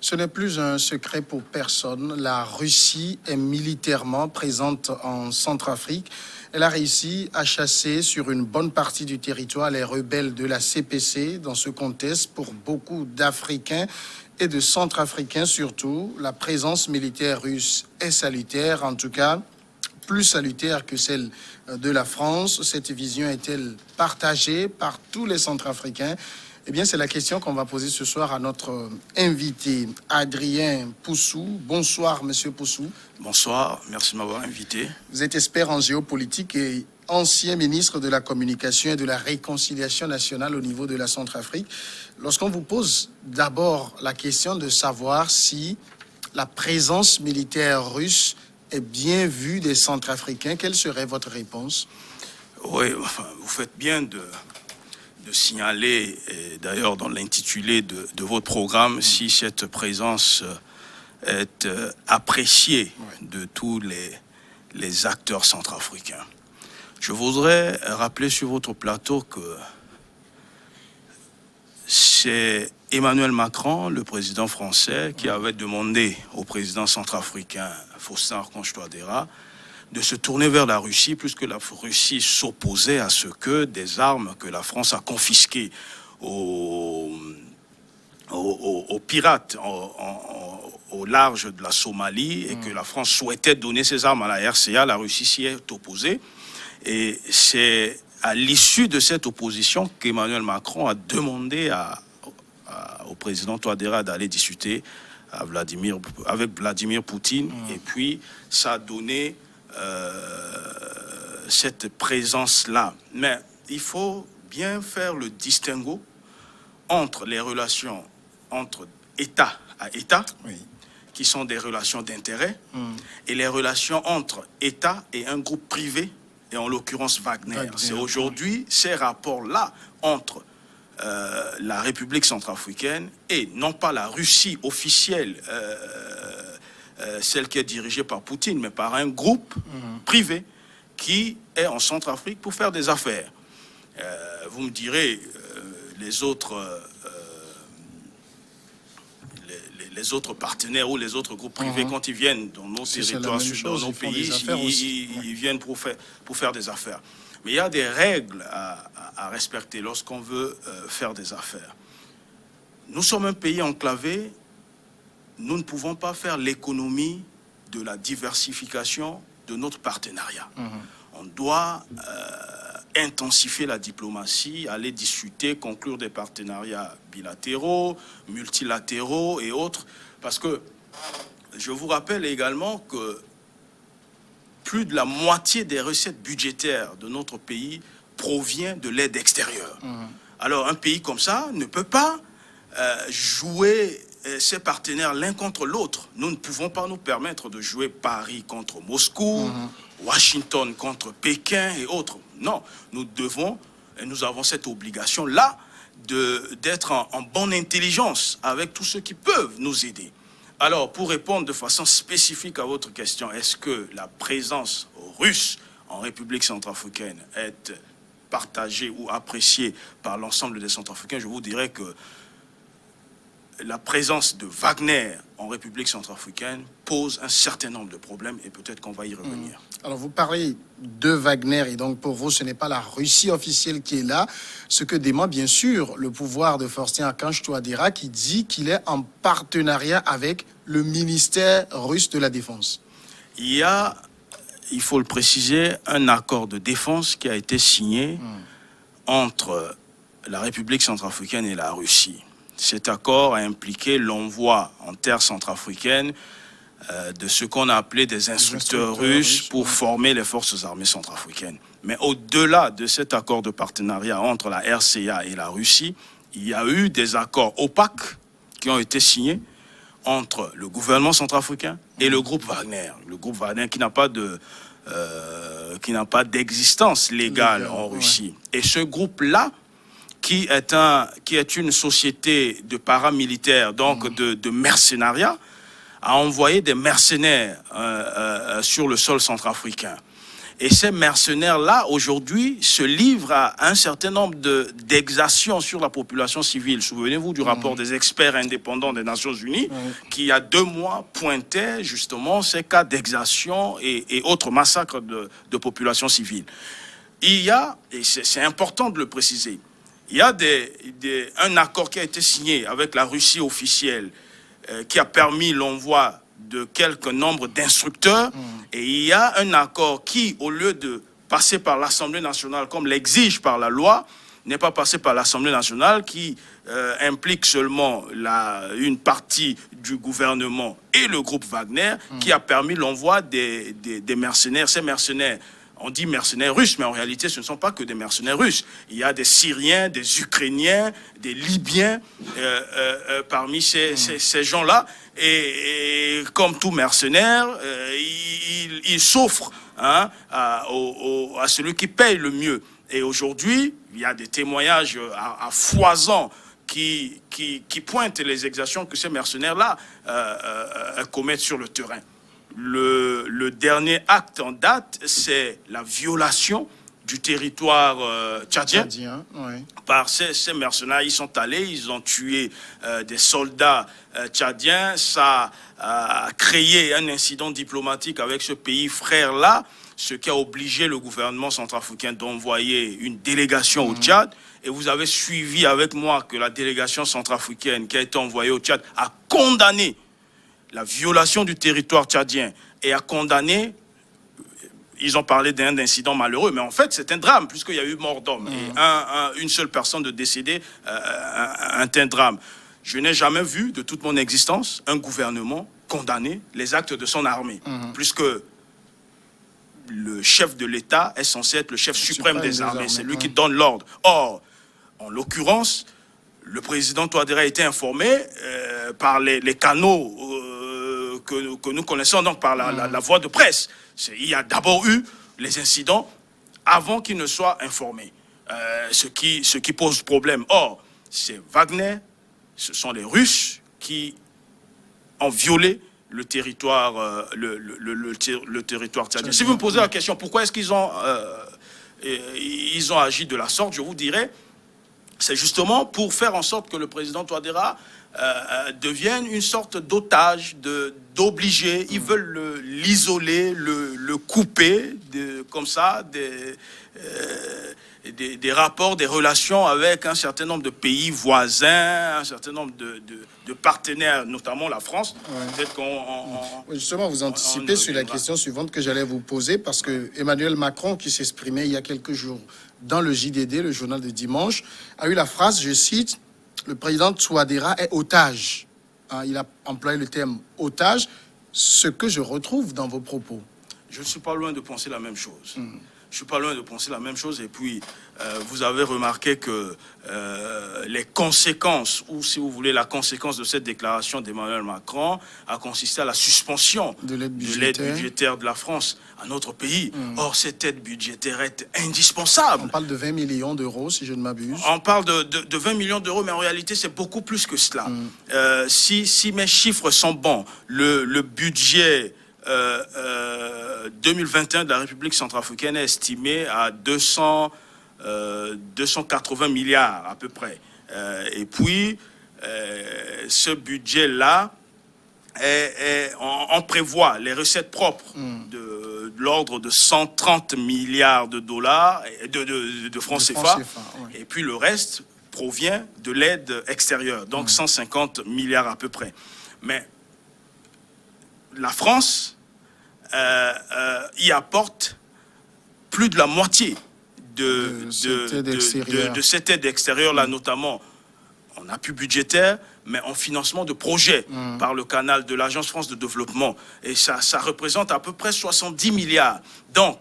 Ce n'est plus un secret pour personne. La Russie est militairement présente en Centrafrique. Elle a réussi à chasser sur une bonne partie du territoire les rebelles de la CPC. Dans ce contexte, pour beaucoup d'Africains et de Centrafricains surtout, la présence militaire russe est salutaire, en tout cas plus salutaire que celle de la France. Cette vision est-elle partagée par tous les Centrafricains? Eh bien, c'est la question qu'on va poser ce soir à notre invité, Adrien Poussou. Bonsoir, Monsieur Poussou. Bonsoir, merci de m'avoir invité. Vous êtes expert en géopolitique et ancien ministre de la Communication et de la Réconciliation nationale au niveau de la Centrafrique. Lorsqu'on vous pose d'abord la question de savoir si la présence militaire russe est bien vue des Centrafricains, quelle serait votre réponse? Oui, enfin, vous faites bien de signaler, et d'ailleurs dans l'intitulé de votre programme, si cette présence est appréciée de tous les acteurs centrafricains. Je voudrais rappeler sur votre plateau que c'est Emmanuel Macron, le président français, qui avait demandé au président centrafricain Faustin Archange Touadéra de se tourner vers la Russie, puisque la Russie s'opposait à ce que des armes que la France a confisquées aux pirates au large de la Somalie et que la France souhaitait donner ces armes à la RCA, la Russie s'y est opposée. Et c'est à l'issue de cette opposition qu'Emmanuel Macron a demandé au président Touadéra d'aller discuter avec Vladimir Poutine. Et puis, ça a donné cette présence-là. Mais il faut bien faire le distinguo entre les relations entre État à État, qui sont des relations d'intérêt, et les relations entre État et un groupe privé, et en l'occurrence Wagner. C'est aujourd'hui ces rapports-là entre la République centrafricaine et non pas la Russie officielle, celle qui est dirigée par Poutine, mais par un groupe privé qui est en Centrafrique pour faire des affaires. Vous me direz, les autres partenaires ou les autres groupes privés, quand ils viennent dans nos territoires, dans nos pays, ils viennent pour faire des affaires. Mais il y a des règles à respecter lorsqu'on veut faire des affaires. Nous sommes un pays enclavé. Nous ne pouvons pas faire l'économie de la diversification de notre partenariat. On doit intensifier la diplomatie, aller discuter, conclure des partenariats bilatéraux, multilatéraux et autres. Parce que je vous rappelle également que plus de la moitié des recettes budgétaires de notre pays provient de l'aide extérieure. Alors un pays comme ça ne peut pas jouer ses partenaires l'un contre l'autre. Nous ne pouvons pas nous permettre de jouer Paris contre Moscou, Washington contre Pékin et autres. Non, nous devons, et nous avons cette obligation-là d'être en bonne intelligence avec tous ceux qui peuvent nous aider. Alors, pour répondre de façon spécifique à votre question, est-ce que la présence russe en République centrafricaine est partagée ou appréciée par l'ensemble des Centrafricains? Je vous dirais que la présence de Wagner en République centrafricaine pose un certain nombre de problèmes et peut-être qu'on va y revenir. Alors vous parlez de Wagner et donc pour vous ce n'est pas la Russie officielle qui est là, ce que dément bien sûr le pouvoir de Faustin Archange Touadéra qui dit qu'il est en partenariat avec le ministère russe de la Défense. Il y a, il faut le préciser, un accord de défense qui a été signé entre la République centrafricaine et la Russie. Cet accord a impliqué l'envoi en terre centrafricaine de ce qu'on a appelé des instructeurs russes pour former les forces armées centrafricaines. Mais au-delà de cet accord de partenariat entre la RCA et la Russie, il y a eu des accords opaques qui ont été signés entre le gouvernement centrafricain et le groupe Wagner. Le groupe Wagner qui n'a pas d'existence légale en Russie. Et ce groupe-là, qui est une société de paramilitaires, donc de mercenariat, a envoyé des mercenaires sur le sol centrafricain. Et ces mercenaires-là, aujourd'hui, se livrent à un certain nombre d'exactions sur la population civile. Souvenez-vous du rapport des experts indépendants des Nations Unies, qui, il y a 2 mois, pointait justement ces cas d'exactions et autres massacres de population civile. Il y a, et c'est important de le préciser, il y a un accord qui a été signé avec la Russie officielle qui a permis l'envoi de quelques nombres d'instructeurs, et il y a un accord qui, au lieu de passer par l'Assemblée nationale comme l'exige par la loi, n'est pas passé par l'Assemblée nationale, qui implique seulement une partie du gouvernement et le groupe Wagner, qui a permis l'envoi des mercenaires. Ces mercenaires, on dit mercenaires russes, mais en réalité, ce ne sont pas que des mercenaires russes. Il y a des Syriens, des Ukrainiens, des Libyens parmi ces gens-là. Et comme tout mercenaire, il souffre à celui qui paye le mieux. Et aujourd'hui, il y a des témoignages à foison qui pointent les exactions que ces mercenaires-là commettent sur le terrain. Le dernier acte en date, c'est la violation du territoire tchadien par ces mercenaires. Ils sont allés, ils ont tué des soldats tchadiens. Ça a créé un incident diplomatique avec ce pays frère-là, ce qui a obligé le gouvernement centrafricain d'envoyer une délégation au Tchad. Et vous avez suivi avec moi que la délégation centrafricaine qui a été envoyée au Tchad a condamné la violation du territoire tchadien et a condamné, ils ont parlé d'un incident malheureux, mais en fait c'est un drame puisqu'il y a eu mort d'homme et une seule personne de décédée, un drame. Je n'ai jamais vu de toute mon existence un gouvernement condamner les actes de son armée, puisque le chef de l'État est censé être le chef suprême des armées, c'est lui qui donne l'ordre. Or, en l'occurrence, le président Touadéra a été informé par les canaux que nous connaissons, donc par la voie de presse. Il y a d'abord eu les incidents avant qu'il ne soit informé, ce qui pose problème. Or, c'est Wagner, ce sont les Russes qui ont violé le territoire, le territoire tchadien. Si vous me posez la question, pourquoi est-ce qu'ils ont agi de la sorte, je vous dirais, c'est justement pour faire en sorte que le président Touadéra devienne une sorte d'otage, d'obligé. Ils veulent l'isoler, le couper, comme ça, des rapports, des relations avec un certain nombre de pays voisins, un certain nombre de partenaires, notamment la France. Peut-être justement, vous anticipez sur la question suivante que j'allais vous poser, parce que Emmanuel Macron, qui s'exprimait il y a quelques jours dans le JDD, le journal de dimanche, a eu la phrase, je cite, « Le président Touadéra est otage ». Il a employé le terme « otage », ce que je retrouve dans vos propos. Je ne suis pas loin de penser la même chose. Je suis pas loin de penser la même chose. Et puis, vous avez remarqué que les conséquences, ou si vous voulez, la conséquence de cette déclaration d'Emmanuel Macron a consisté à la suspension de l'aide budgétaire de la France à notre pays. Or, cette aide budgétaire est indispensable. On parle de 20 millions d'euros, si je ne m'abuse. On parle de 20 millions d'euros, mais en réalité, c'est beaucoup plus que cela. Si mes chiffres sont bons, le budget 2021 de la République centrafricaine est estimé à 280 milliards à peu près. Et puis, ce budget-là, on prévoit les recettes propres de l'ordre de 130 milliards de dollars, de francs CFA. Et puis le reste provient de l'aide extérieure, donc 150 milliards à peu près. Mais la France y apporte plus de la moitié de cette aide extérieure-là, notamment en appui budgétaire, mais en financement de projets par le canal de l'Agence France de développement. Et ça représente à peu près 70 milliards. Donc,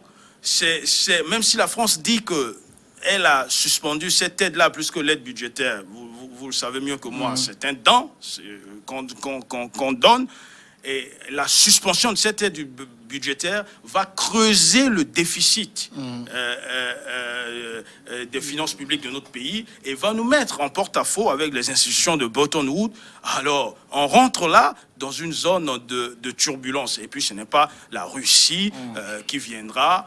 même si la France dit qu'elle a suspendu cette aide-là plus que l'aide budgétaire, vous le savez mieux que moi, c'est un don qu'on donne. Et la suspension de cette aide budgétaire va creuser le déficit des finances publiques de notre pays et va nous mettre en porte-à-faux avec les institutions de Bretton Woods. Alors, on rentre là dans une zone de turbulence. Et puis, ce n'est pas la Russie qui viendra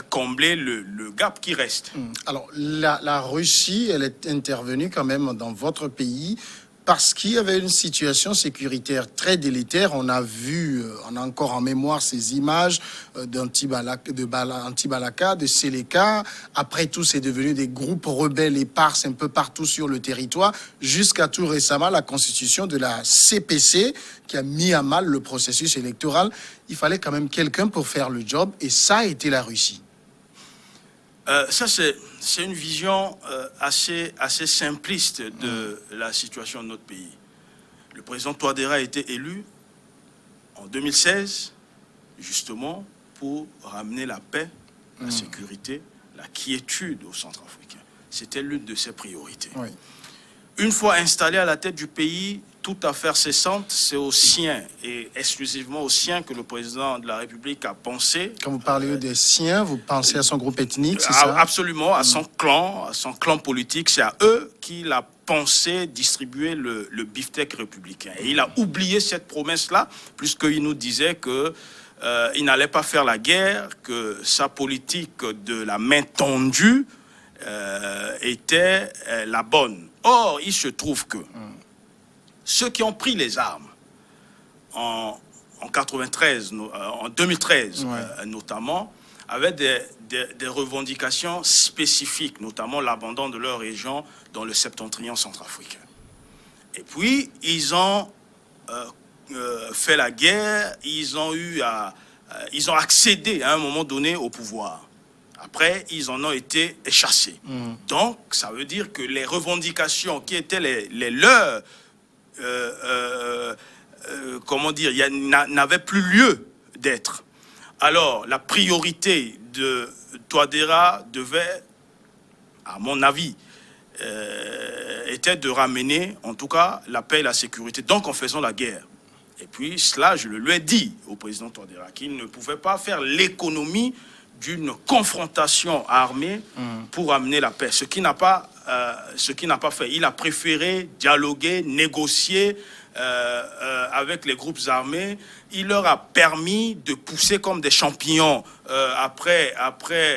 combler le gap qui reste. Alors, la Russie, elle est intervenue quand même dans votre pays parce qu'il y avait une situation sécuritaire très délétère. On a vu, on a encore en mémoire ces images d'Antibalaka, de Seleka. Après tout, c'est devenu des groupes rebelles éparses un peu partout sur le territoire, jusqu'à tout récemment la constitution de la CPC qui a mis à mal le processus électoral. Il fallait quand même quelqu'un pour faire le job, et ça a été la Russie. Ça, c'est une vision assez simpliste de la situation de notre pays. Le président Touadéra a été élu en 2016, justement, pour ramener la paix, la sécurité, la quiétude au Centrafricain. C'était l'une de ses priorités. Oui. Une fois installé à la tête du pays, toute affaire cessante, c'est aux siens et exclusivement aux siens que le président de la République a pensé. Quand vous parlez des siens, vous pensez à son groupe ethnique, c'est ça? Absolument, à son clan politique. C'est à eux qu'il a pensé distribuer le beefsteak républicain. Et il a oublié cette promesse-là, puisqu'il nous disait que il n'allait pas faire la guerre, que sa politique de la main tendue était la bonne. Or, il se trouve que ceux qui ont pris les armes en 2013 notamment, avaient des revendications spécifiques, notamment l'abandon de leur région dans le septentrion centrafricain. Et puis, ils ont fait la guerre, ils ont accédé à un moment donné au pouvoir. Après, ils en ont été chassés. Donc, ça veut dire que les revendications qui étaient les leurs, comment dire, n'avaient plus lieu d'être. Alors, la priorité de Touadéra devait, à mon avis, était de ramener, en tout cas, la paix et la sécurité, donc en faisant la guerre. Et puis, cela, je le lui ai dit au président Touadéra, qu'il ne pouvait pas faire l'économie d'une confrontation armée pour amener la paix. Ce qui n'a pas fait. Il a préféré dialoguer, négocier avec les groupes armés. Il leur a permis de pousser comme des champignons après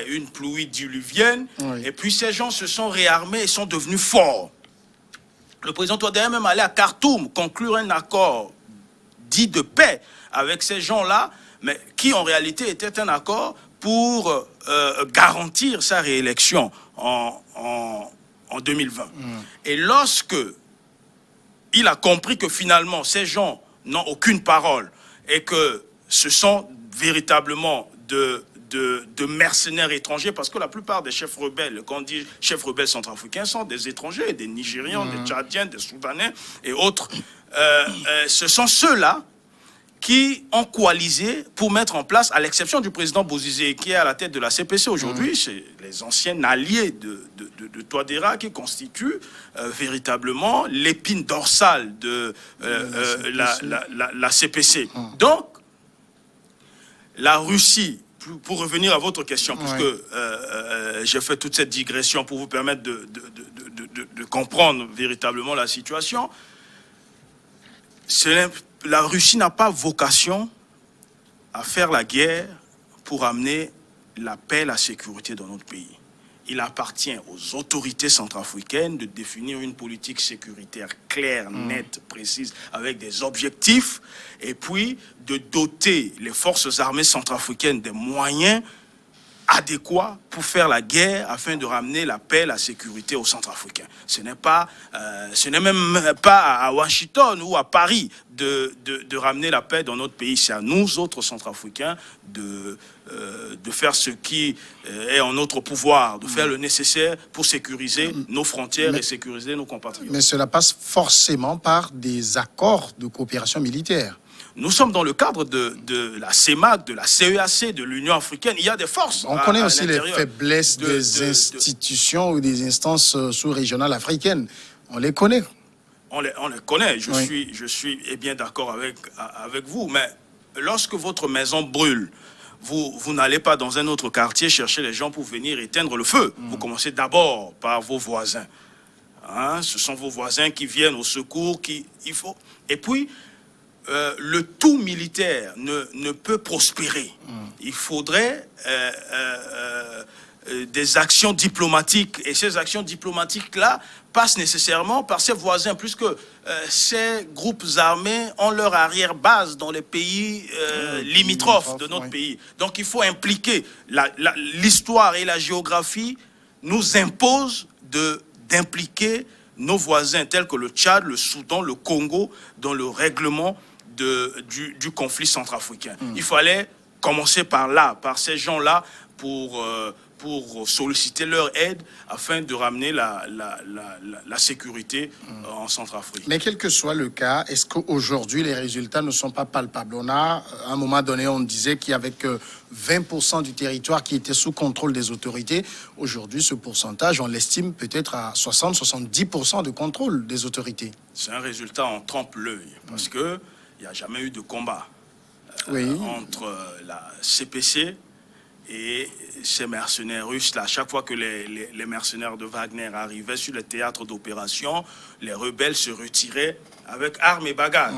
une pluie diluvienne. Oui. Et puis ces gens se sont réarmés et sont devenus forts. Le président Touadéra est même allé à Khartoum conclure un accord dit de paix avec ces gens-là, mais qui en réalité était un accord pour garantir sa réélection en 2020. Et lorsque il a compris que finalement ces gens n'ont aucune parole et que ce sont véritablement de mercenaires étrangers, parce que la plupart des chefs rebelles, quand on dit chefs rebelles centrafricains, sont des étrangers, des Nigérians, des Tchadiens, des Soudanais et autres. Ce sont ceux-là qui ont coalisé pour mettre en place, à l'exception du président Bozizé, qui est à la tête de la CPC aujourd'hui, c'est les anciens alliés de Touadéra qui constituent véritablement l'épine dorsale de la CPC. Donc, la Russie, pour revenir à votre question, puisque j'ai fait toute cette digression pour vous permettre de comprendre véritablement la situation, la Russie n'a pas vocation à faire la guerre pour amener la paix et la sécurité dans notre pays. Il appartient aux autorités centrafricaines de définir une politique sécuritaire claire, nette, précise, avec des objectifs, et puis de doter les forces armées centrafricaines des moyens adéquats pour faire la guerre afin de ramener la paix et la sécurité aux Centrafricains. Ce n'est même pas à Washington ou à Paris de ramener la paix dans notre pays. C'est à nous, autres Centrafricains, de faire ce qui est en notre pouvoir, de faire le nécessaire pour sécuriser nos frontières et sécuriser nos compatriotes. Mais cela passe forcément par des accords de coopération militaire. Nous sommes dans le cadre de la CEMAC, de la CEAC, de l'Union africaine. Il y a des forces. On connaît aussi les faiblesses des institutions ou des instances sous-régionales africaines. On les connaît. on les connaît. Je suis bien d'accord avec vous. Mais lorsque votre maison brûle, vous n'allez pas dans un autre quartier chercher les gens pour venir éteindre le feu. Vous commencez d'abord par vos voisins. Hein? Ce sont vos voisins qui viennent au secours. Et puis, le tout militaire ne peut prospérer. Il faudrait des actions diplomatiques. Et ces actions diplomatiques-là passent nécessairement par ses voisins, puisque ces groupes armés ont leur arrière-base dans les pays limitrophes de notre pays. Donc il faut impliquer. L'histoire et la géographie nous imposent d'impliquer nos voisins tels que le Tchad, le Soudan, le Congo dans le règlement du conflit centrafricain. Il fallait commencer par là, par ces gens-là, pour solliciter leur aide afin de ramener la sécurité en Centrafrique. Mais quel que soit le cas, est-ce qu'aujourd'hui les résultats ne sont pas palpables? On a, à un moment donné, on disait qu'il y avait que 20% du territoire qui était sous contrôle des autorités. Aujourd'hui, ce pourcentage, on l'estime peut-être à 60-70% de contrôle des autorités. C'est un résultat en trompe-l'œil, parce qu'il n'y a jamais eu de combat entre la CPC et ces mercenaires russes. Là, chaque fois que les mercenaires de Wagner arrivaient sur le théâtre d'opération, les rebelles se retiraient avec armes et bagages,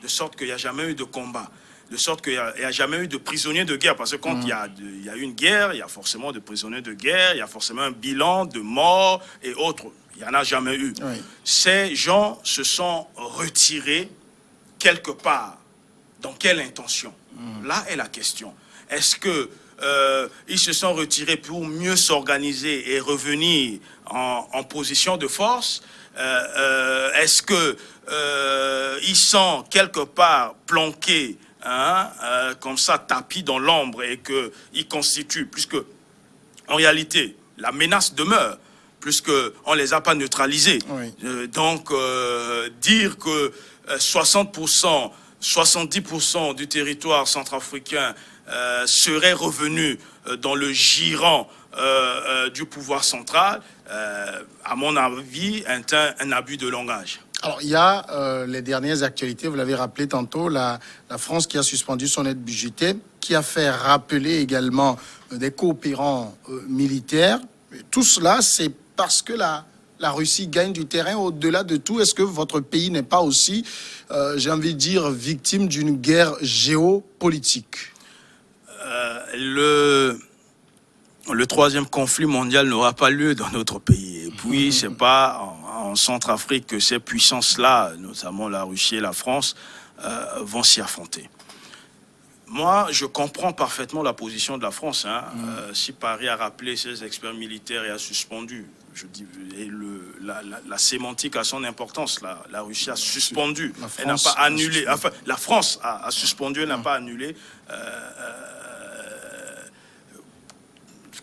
de sorte qu'il n'y a jamais eu de combat, de sorte qu'il n'y a jamais eu de prisonniers de guerre, parce que quand il y a une guerre, il y a forcément des prisonniers de guerre, il y a forcément un bilan de morts et autres. Il n'y en a jamais eu. Ces gens se sont retirés quelque part. Dans quelle intention? Là est la question. Est-ce que ils se sont retirés pour mieux s'organiser et revenir en position de force? Est-ce que ils sont quelque part planqués, comme ça, tapis dans l'ombre, et qu'ils constituent, puisque en réalité, la menace demeure, puisqu'on ne les a pas neutralisés. Donc, dire que 60%, 70% du territoire centrafricain serait revenu dans le giron du pouvoir central, à mon avis, est un abus de langage. Alors, il y a les dernières actualités, vous l'avez rappelé tantôt, la France qui a suspendu son aide budgétaire, qui a fait rappeler également des coopérants militaires. Tout cela, c'est parce que la Russie gagne du terrain. Au-delà de tout, est-ce que votre pays n'est pas aussi, j'ai envie de dire, victime d'une guerre géopolitique? Le troisième conflit mondial n'aura pas lieu dans notre pays. Et puis, c'est pas en Centrafrique que ces puissances-là, notamment la Russie et la France, vont s'y affronter. Moi, je comprends parfaitement la position de la France. Si Paris a rappelé ses experts militaires et a suspendu, je dis, et la sémantique a son importance. La Russie a suspendu, elle n'a pas annulé. Enfin, la France a suspendu, elle n'a pas annulé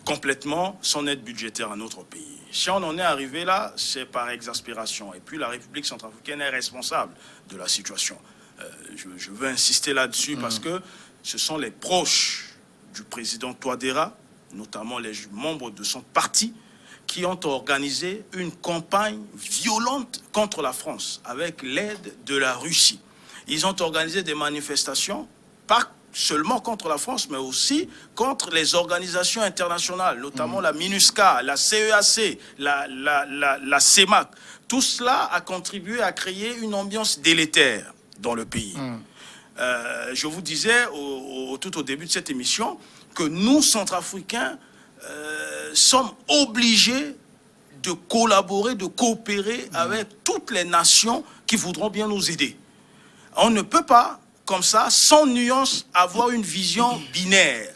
complètement son aide budgétaire à notre pays. Si on en est arrivé là, c'est par exaspération. Et puis la République centrafricaine est responsable de la situation. Je veux insister là-dessus parce que ce sont les proches du président Touadéra, notamment les membres de son parti, qui ont organisé une campagne violente contre la France avec l'aide de la Russie. Ils ont organisé des manifestations, pas seulement contre la France, mais aussi contre les organisations internationales, notamment la MINUSCA, la CEAC, la CEMAC. Tout cela a contribué à créer une ambiance délétère dans le pays. Je vous disais tout au début de cette émission que nous, Centrafricains, sommes obligés de collaborer, de coopérer avec toutes les nations qui voudront bien nous aider. On ne peut pas, comme ça, sans nuance, avoir une vision binaire.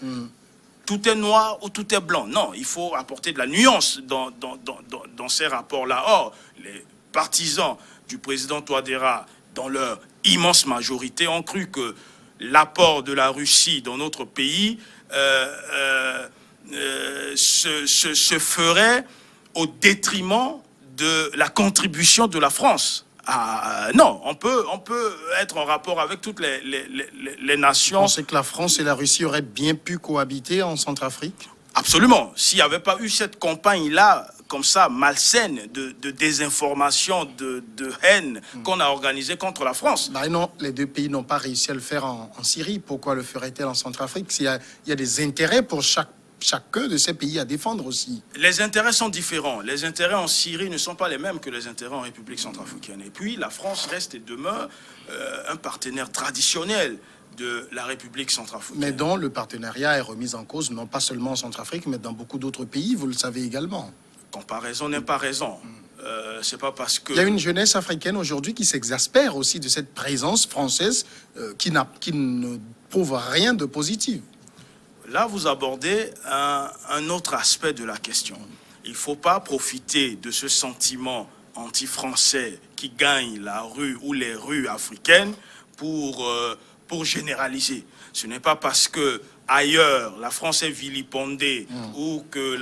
Tout est noir ou tout est blanc. Non, il faut apporter de la nuance dans ces rapports-là. Or, les partisans du président Touadéra, dans leur immense majorité, ont cru que l'apport de la Russie dans notre pays se ferait au détriment de la contribution de la France. Non, on peut être en rapport avec toutes les nations. Vous pensez que la France et la Russie auraient bien pu cohabiter en Centrafrique? Absolument. S'il n'y avait pas eu cette campagne-là comme ça malsaine de désinformation, de haine qu'on a organisée contre la France. Bah non, les deux pays n'ont pas réussi à le faire en Syrie. Pourquoi le ferait-elle en Centrafrique? Il y a des intérêts pour chacun de ces pays à défendre aussi. Les intérêts sont différents. Les intérêts en Syrie ne sont pas les mêmes que les intérêts en République centrafricaine. Et puis, la France reste et demeure un partenaire traditionnel de la République centrafricaine. Mais dont le partenariat est remis en cause, non pas seulement en Centrafrique, mais dans beaucoup d'autres pays, vous le savez également. Comparaison n'est pas raison. C'est pas parce que... Il y a une jeunesse africaine aujourd'hui qui s'exaspère aussi de cette présence française qui ne prouve rien de positif. Là, vous abordez un autre aspect de la question. Il ne faut pas profiter de ce sentiment anti-français qui gagne la rue ou les rues africaines pour généraliser. Ce n'est pas parce que ailleurs la France est vilipendée ou que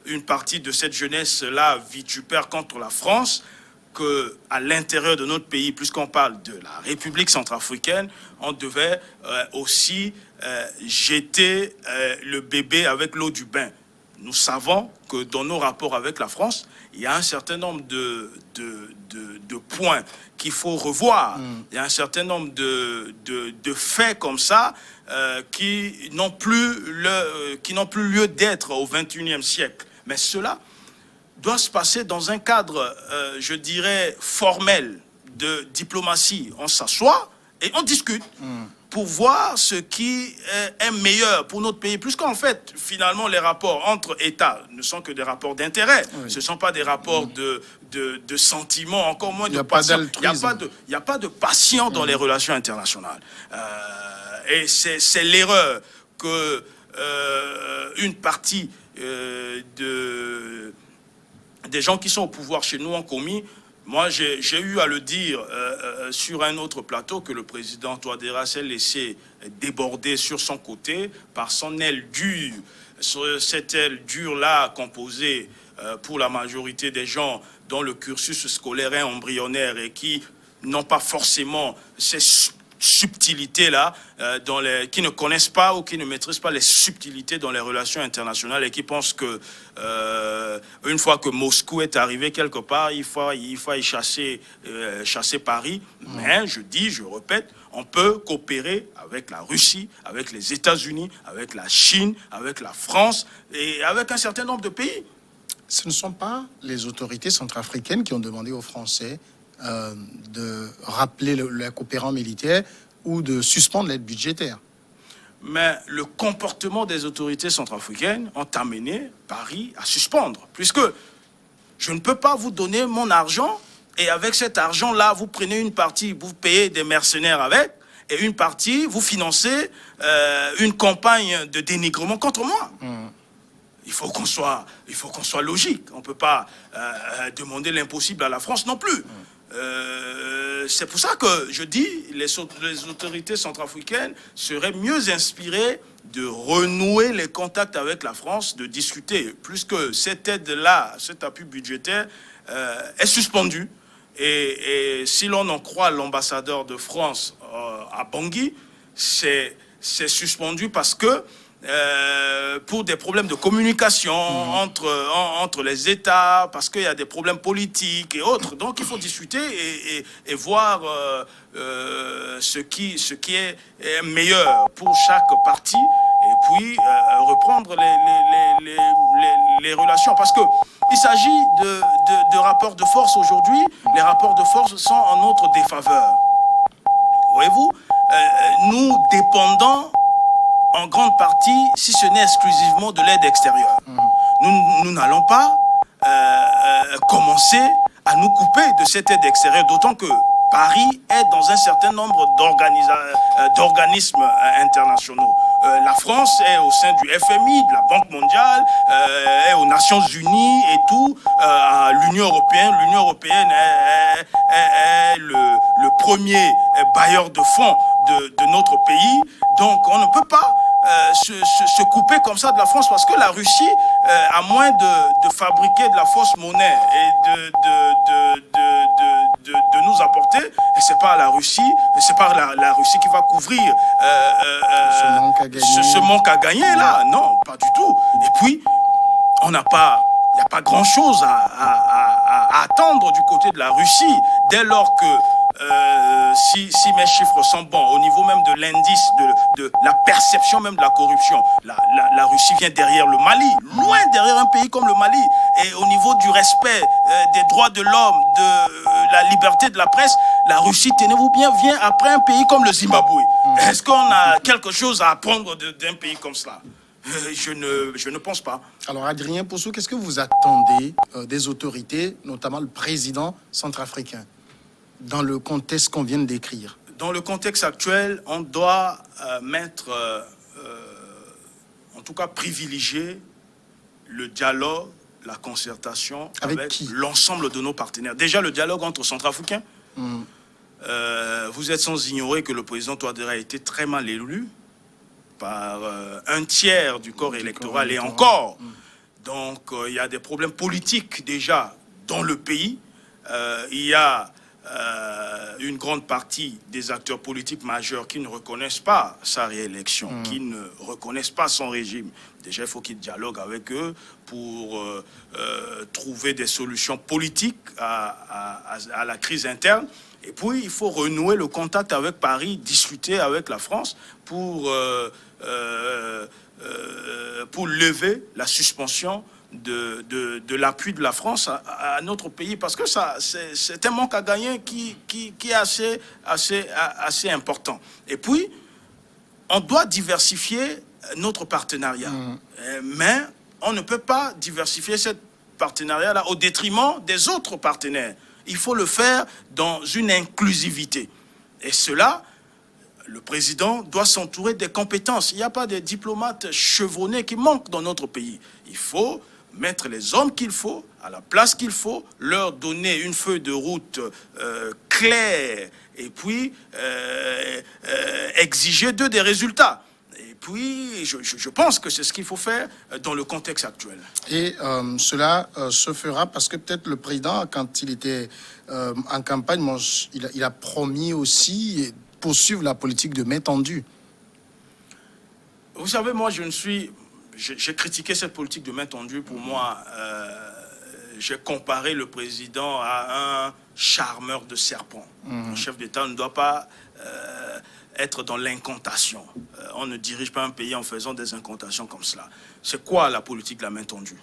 une partie de cette jeunesse-là vitupère contre la France qu'à l'intérieur de notre pays, puisqu'on parle de la République centrafricaine, on devait aussi jeter le bébé avec l'eau du bain. Nous savons que dans nos rapports avec la France, il y a un certain nombre de points qu'il faut revoir. Il y a un certain nombre de faits comme ça qui n'ont plus lieu d'être au XXIe siècle. Mais cela doit se passer dans un cadre, je dirais, formel de diplomatie. On s'assoit et on discute pour voir ce qui est meilleur pour notre pays. Puisqu'en fait, finalement, les rapports entre États ne sont que des rapports d'intérêt. Oui. Ce ne sont pas des rapports de sentiments, encore moins de passion. Il n'y a pas de passion dans les relations internationales. Et c'est l'erreur que une partie des gens qui sont au pouvoir chez nous ont commis. Moi, j'ai eu à le dire sur un autre plateau que le président Touadéra s'est laissé déborder sur son côté par son aile dure. Cette aile dure-là composée pour la majorité des gens dont le cursus scolaire est embryonnaire et qui n'ont pas forcément ces subtilités-là, qui ne connaissent pas ou qui ne maîtrisent pas les subtilités dans les relations internationales et qui pensent que une fois que Moscou est arrivé quelque part, il faut y chasser Paris. Mais je répète, on peut coopérer avec la Russie, avec les États-Unis, avec la Chine, avec la France et avec un certain nombre de pays. Ce ne sont pas les autorités centrafricaines qui ont demandé aux Français de rappeler les coopérants militaires ou de suspendre l'aide budgétaire. Mais le comportement des autorités centrafricaines ont amené Paris à suspendre, puisque je ne peux pas vous donner mon argent et avec cet argent-là, vous prenez une partie, vous payez des mercenaires avec, et une partie, vous financez une campagne de dénigrement contre moi. Il faut qu'on soit logique. On ne peut pas demander l'impossible à la France non plus. C'est pour ça que je dis les autorités centrafricaines seraient mieux inspirées de renouer les contacts avec la France, de discuter, plus que cette aide-là, cet appui budgétaire est suspendu. Et si l'on en croit l'ambassadeur de France à Bangui, c'est suspendu parce que pour des problèmes de communication entre les États, parce qu'il y a des problèmes politiques et autres. Donc, il faut discuter et voir ce qui est meilleur pour chaque partie et puis reprendre les relations. Parce qu'il s'agit de rapports de force aujourd'hui. Les rapports de force sont en notre défaveur. Voyez-vous, nous dépendons en grande partie, si ce n'est exclusivement de l'aide extérieure. Nous n'allons pas commencer à nous couper de cette aide extérieure, d'autant que Paris est dans un certain nombre d'organismes internationaux. La France est au sein du FMI, de la Banque mondiale, est aux Nations Unies et tout, à l'Union européenne. L'Union européenne est le premier bailleur de fonds de notre pays. Donc on ne peut pas se couper comme ça de la France parce que la Russie, à moins de fabriquer de la fausse monnaie et de nous apporter, et c'est pas la Russie, c'est pas la Russie qui va couvrir ce manque à gagner là, non, pas du tout. Et puis on n'a pas n'y a pas grand-chose à attendre du côté de la Russie, dès lors que si mes chiffres sont bons, au niveau même de l'indice, de la perception même de la corruption, la Russie vient derrière le Mali, loin derrière un pays comme le Mali. Et au niveau du respect des droits de l'homme, de la liberté de la presse, la Russie, tenez-vous bien, vient après un pays comme le Zimbabwe. Est-ce qu'on a quelque chose à apprendre d'un pays comme cela ? Je ne pense pas. Alors, Adrien Poussou, qu'est-ce que vous attendez des autorités, notamment le président centrafricain, dans le contexte qu'on vient de décrire? Dans le contexte actuel, on doit en tout cas privilégier le dialogue, la concertation avec l'ensemble de nos partenaires. Déjà, le dialogue entre Centrafricains. Vous êtes sans ignorer que le président Touadéra a été très mal élu par un tiers du corps électoral et encore. Donc, il y a des problèmes politiques déjà dans le pays. Il y a une grande partie des acteurs politiques majeurs qui ne reconnaissent pas sa réélection, qui ne reconnaissent pas son régime. Déjà, il faut qu'il dialogue avec eux pour trouver des solutions politiques à la crise interne. Et puis, il faut renouer le contact avec Paris, discuter avec la France pour lever la suspension de l'appui de la France à notre pays, parce que c'est un manque à gagner qui est assez important. Et puis, on doit diversifier notre partenariat. Mais on ne peut pas diversifier ce partenariat-là au détriment des autres partenaires. Il faut le faire dans une inclusivité. Et cela, le président doit s'entourer des compétences. Il n'y a pas de diplomates chevronnés qui manquent dans notre pays. Il faut mettre les hommes qu'il faut, à la place qu'il faut, leur donner une feuille de route claire et puis exiger d'eux des résultats. Et puis, je pense que c'est ce qu'il faut faire dans le contexte actuel. Et cela se fera parce que peut-être le président, quand il était en campagne, il a promis aussi poursuivre la politique de main tendue. Vous savez, moi, j'ai critiqué cette politique de main tendue. Pour moi, j'ai comparé le président à un charmeur de serpents. Un chef d'État ne doit pas être dans l'incantation. On ne dirige pas un pays en faisant des incantations comme cela. C'est quoi la politique de la main tendue?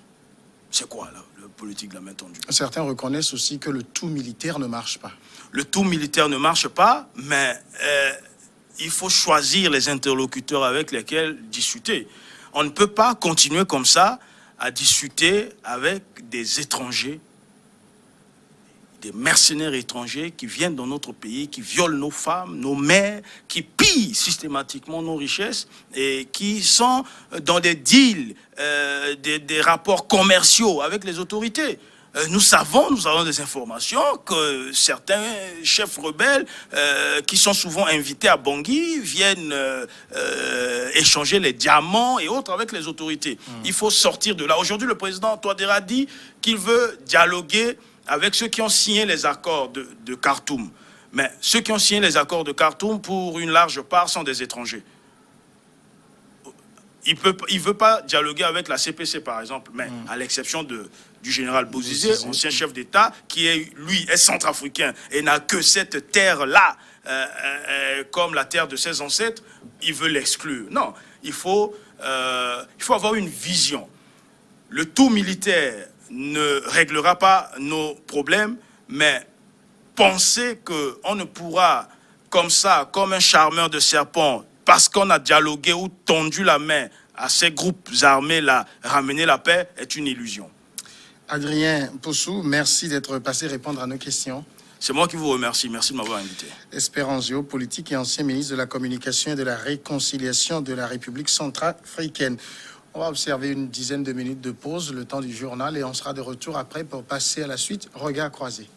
C'est quoi la politique de la main tendue? Certains reconnaissent aussi que le tout militaire ne marche pas. Le tout militaire ne marche pas, mais il faut choisir les interlocuteurs avec lesquels discuter. On ne peut pas continuer comme ça à discuter avec des étrangers, des mercenaires étrangers qui viennent dans notre pays, qui violent nos femmes, nos mères, qui pillent systématiquement nos richesses et qui sont dans des deals, des rapports commerciaux avec les autorités. Nous avons des informations que certains chefs rebelles qui sont souvent invités à Bangui viennent échanger les diamants et autres avec les autorités. Il faut sortir de là. Aujourd'hui, le président Touadéra dit qu'il veut dialoguer avec ceux qui ont signé les accords de Khartoum. Mais ceux qui ont signé les accords de Khartoum, pour une large part, sont des étrangers. Il ne veut pas dialoguer avec la CPC, par exemple, mais à l'exception du général Bozizé, ancien chef d'État, qui lui est centrafricain et n'a que cette terre-là comme la terre de ses ancêtres, il veut l'exclure. Non, il faut avoir une vision. Le tout militaire ne réglera pas nos problèmes, mais penser qu'on ne pourra, comme ça, comme un charmeur de serpents, parce qu'on a dialogué ou tendu la main à ces groupes armés-là, ramener la paix, est une illusion. Adrien Poussou, merci d'être passé répondre à nos questions. C'est moi qui vous remercie. Merci de m'avoir invité. Espérance géopolitique et ancien ministre de la Communication et de la Réconciliation de la République centrafricaine. On va observer une dizaine de minutes de pause, le temps du journal, et on sera de retour après pour passer à la suite. Regard croisé.